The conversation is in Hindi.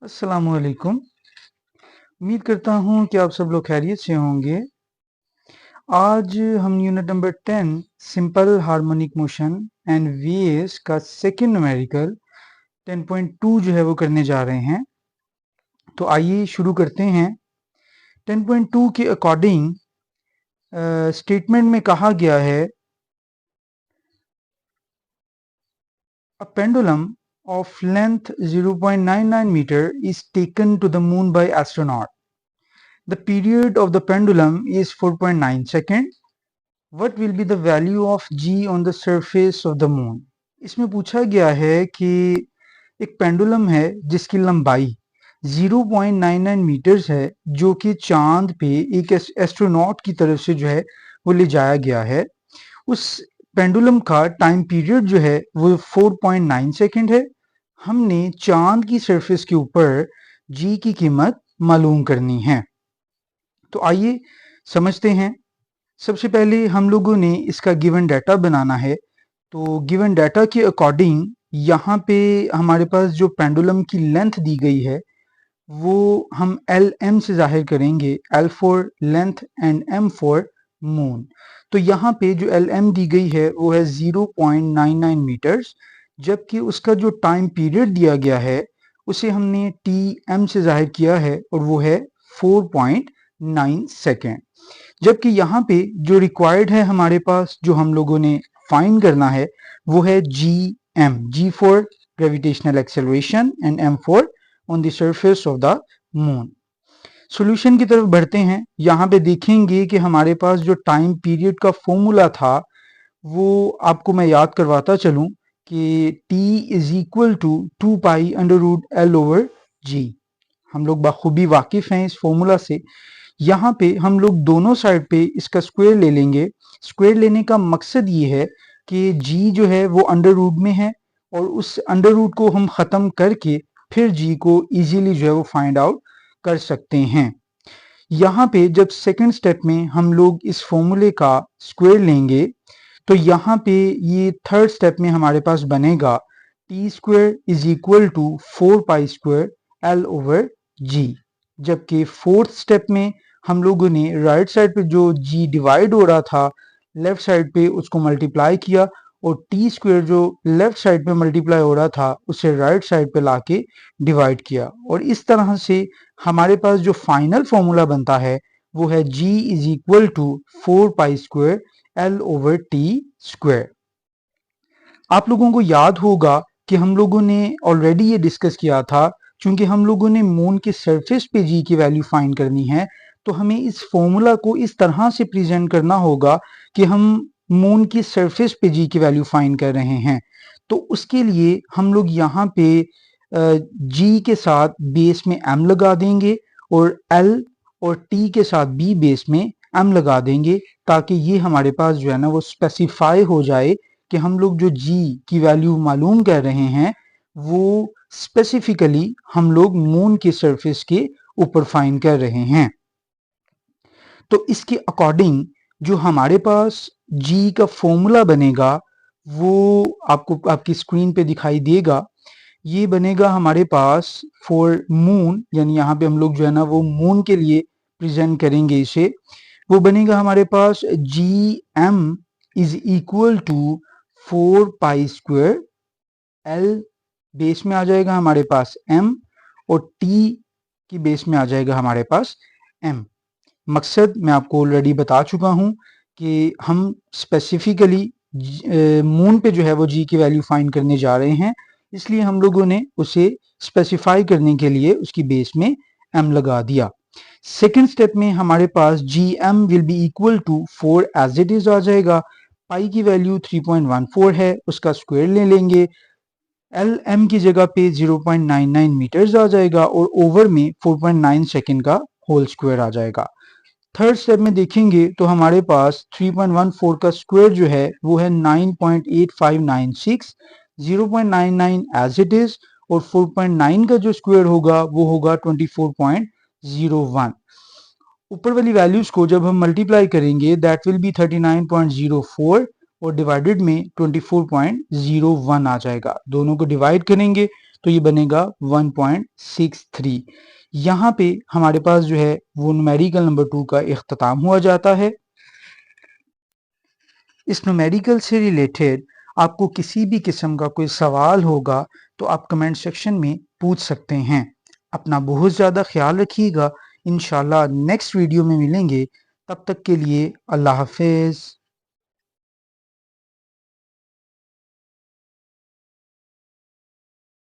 अस्सलामुअलैकुम। उम्मीद करता हूँ कि आप सब लोग खैरियत से होंगे। आज हम unit number 10 simple harmonic motion and waves का सेकंड न्यूमेरिकल 10.2 जो है वो करने जा रहे हैं। तो आइए शुरू करते हैं। 10.2 के अकॉर्डिंग स्टेटमेंट में कहा गया है a pendulum of length 0.99 meter is taken to the moon by astronaut. The period of the pendulum is 4.9 seconds. What will be the value of g on the surface of the moon? इसमें पूछा गया है कि एक पेंडुलम है जिसकी लंबाई 0.99 मीटर्स है, जो कि चांद पे एक एस्ट्रोनॉट की तरफ से जो है वो ले जाया गया है। उस पेंडुलम का टाइम पीरियड जो है वो 4.9 सेकंड है। हमने चांद की सरफेस के ऊपर जी की कीमत मालूम करनी है। तो आइए समझते हैं। सबसे पहले हम लोगों ने इसका गिवन डाटा बनाना है। तो गिवन डाटा के अकॉर्डिंग यहाँ पे हमारे पास जो पेंडुलम की लेंथ दी गई है वो हम एल एम से जाहिर करेंगे, L for length and M for moon. तो यहाँ पे जो एल एम दी गई है वो है 0.99 मीटर्स, जबकि उसका जो टाइम पीरियड दिया गया है उसे हमने टी एम से जाहिर किया है और वो है 4.9 सेकेंड। जबकि यहाँ पे जो रिक्वायर्ड है हमारे पास, जो हम लोगों ने फाइंड करना है, वो है G M, G for gravitational acceleration and M for on the surface of the moon. Solution की तरफ बढ़ते हैं। यहाँ पे देखेंगे कि हमारे पास जो टाइम पीरियड का फॉर्मूला था वो आपको मैं याद करवाता चलूं कि T is equal to 2 pi under root L over G. हम लोग बखूबी वाकिफ हैं इस फॉर्मूला से। यहाँ पे हम लोग दोनों साइड पे इसका स्क्वायर ले लेंगे। स्क्वायर लेने का मकसद ये है कि जी जो है वो अंडर रूट में है और उस अंडर रूट को हम ख़त्म करके फिर जी को इजीली जो है वो फाइंड आउट कर सकते हैं। यहाँ पे जब सेकंड स्टेप में हम लोग इस फॉर्मूले का स्क्वायर लेंगे तो यहाँ पे ये थर्ड स्टेप में हमारे पास बनेगा T square is equal to 4 pi square L over G. जबकि फोर्थ स्टेप में हम लोगों ने राइट साइड पे जो जी डिवाइड हो रहा था लेफ्ट साइड पे उसको मल्टीप्लाई किया और टी स्क्वायर जो लेफ्ट साइड पे मल्टीप्लाई हो रहा था उसे राइट साइड पे लाके डिवाइड किया। और इस तरह से हमारे पास जो फाइनल फॉर्मूला बनता है वो है G is equal to 4 pi square L over T square. आप लोगों को याद होगा कि हम लोगों ने ऑलरेडी ये डिस्कस किया था, क्योंकि हम लोगों ने मून के सरफेस पे जी की वैल्यू फाइंड करनी है, तो हमें इस फॉर्मूला को इस तरह से प्रेजेंट करना होगा कि हम मून की सरफेस पे जी की वैल्यू फाइंड कर रहे हैं। तो उसके लिए हम लोग यहाँ पे जी के साथ बेस में एम लगा देंगे और एल और टी के साथ बी बेस में एम लगा देंगे, ताकि ये हमारे पास जो है ना वो स्पेसिफाई हो जाए कि हम लोग जो जी की वैल्यू मालूम कर रहे हैं वो स्पेसिफिकली हम लोग मून के सरफेस के ऊपर फाइंड कर रहे हैं। तो इसके अकॉर्डिंग जो हमारे पास जी का फॉर्मूला बनेगा वो आपको आपकी स्क्रीन पे दिखाई देगा। ये बनेगा हमारे पास फॉर मून, यानी यहाँ पे हम लोग जो है ना वो मून के लिए प्रेजेंट करेंगे इसे। वो बनेगा हमारे पास G M is equal to 4 pi square L base में आ जाएगा हमारे पास m और t की बेस में आ जाएगा हमारे पास m। मकसद मैं आपको ऑलरेडी बता चुका हूं कि हम स्पेसिफिकली मून पे जो है वो g की वैल्यू फाइंड करने जा रहे हैं, इसलिए हम लोगों ने उसे स्पेसिफाई करने के लिए उसकी बेस में m लगा दिया। सेकेंड स्टेप में हमारे पास G M will be equal to 4 as it is आ जाएगा। पाई की वैल्यू 3.14 है, उसका स्क्वायर ले लेंगे। एल एम की जगह पे 0.99 मीटर्स आ जाएगा और ओवर में 4.9 सेकेंड का होल स्क्वायर आ जाएगा। थर्ड स्टेप में देखेंगे तो हमारे पास 3.14 का स्क्वायर जो है वो है 9.8596, 0.99 एज इट इज और 4.9 का जो स्क्वायर होगा वो होगा 24.01। ऊपर वाली वैल्यूज को जब हम मल्टीप्लाई करेंगे दैट विल बी 39.04 और डिवाइडेड में 24.01 आ जाएगा। दोनों को डिवाइड करेंगे तो ये बनेगा 1.63। यहाँ पे हमारे पास जो है वो न्यूमेरिकल नंबर 2 का इख्तिताम हुआ जाता है। इस न्यूमेरिकल से रिलेटेड आपको किसी भी किस्म का कोई सवाल होगा तो आप कमेंट सेक्शन में पूछ सकते हैं। अपना बहुत ज़्यादा ख्याल रखिएगा। इंशाल्लाह नेक्स्ट वीडियो में मिलेंगे। तब तक के लिए अल्लाह हाफिज़।